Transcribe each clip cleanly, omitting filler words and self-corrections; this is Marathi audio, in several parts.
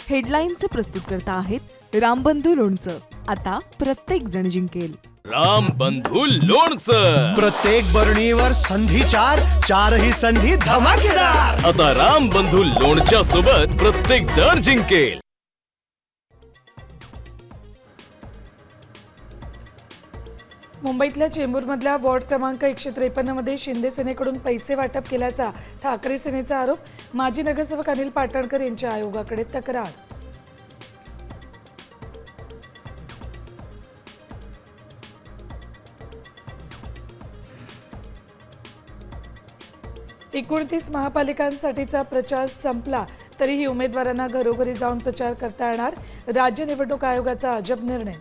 हेडलाईनचे प्रस्तुतकर्ता आहेत रामबंधू लोणचं. आता प्रत्येक जण जिंकेल. रामबंधू लोणचं. प्रत्येक बरणीवर संधी चारही संधी धमाकेदार. आता रामबंधू लोणच्या सोबत प्रत्येक जण जिंकेल. मुंबईतल्या चेंबूरमधल्या वॉर्ड क्रमांक 153 मध्ये शिंदे सेनेकडून पैसे वाटप केल्याचा ठाकरे सेनेचा आरोप. माजी नगरसेवक अनिल पाटणकर यांच्या आयोगाकडे तक्रार. एकोणतीस महापालिकांसाठीचा प्रचार संपला तरीही उमेदवारांना घरोघरी जाऊन प्रचार करता येणार. राज्य निवडणूक आयोगाचा अजब निर्णय.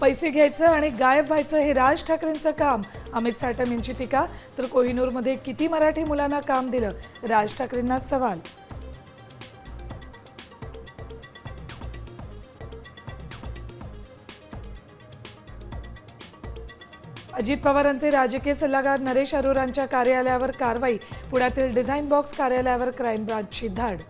पैसे घ्यायचं आणि गायब व्हायचं हे राज ठाकरेंचं काम. अमित साटम यांची टीका. तर कोहिनूरमध्ये किती मराठी मुलांना काम दिलं, राज ठाकरेंना सवाल. अजित पवारांचे राजकीय सल्लागार नरेश अरोरांच्या कार्यालयावर कारवाई. पुण्यातील डिझाईन बॉक्स कार्यालयावर क्राईम ब्रांचची धाड.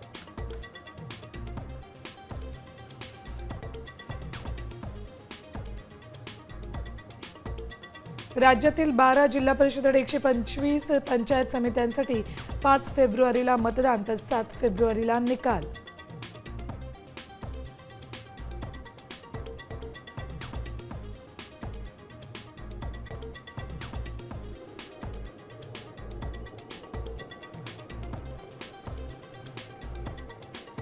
राज्यातील 12 जिल्हा परिषद आणि 125 पंचायत समित्यांसाठी 5 फेब्रुवारीला मतदान तर 7 फेब्रुवारीला निकाल.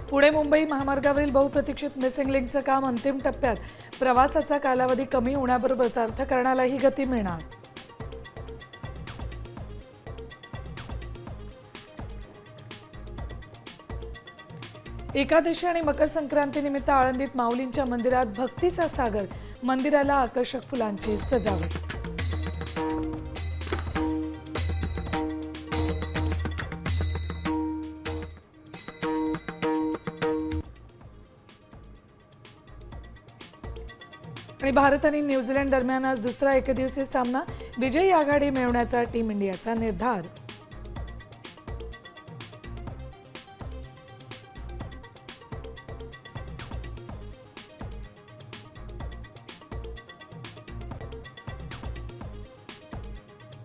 पुणे मुंबई महामार्गावरील बहुप्रतीक्षित मिसिंग लिंकचं काम अंतिम टप्प्यात. प्रवासाचा कालावधी कमी होण्याबरोबरच अर्थकारणालाही गती मिळणार. एकादशी आणि मकर संक्रांतीनिमित्त आळंदीत माऊलींच्या मंदिरात भक्तीचा सागर. मंदिराला आकर्षक फुलांची सजावट. आणि भारत आणि न्यूझीलंड दरम्यान आज दुसरा एकदिवसीय सामना. विजयी आघाडी मिळवण्याचा टीम इंडियाचा निर्धार.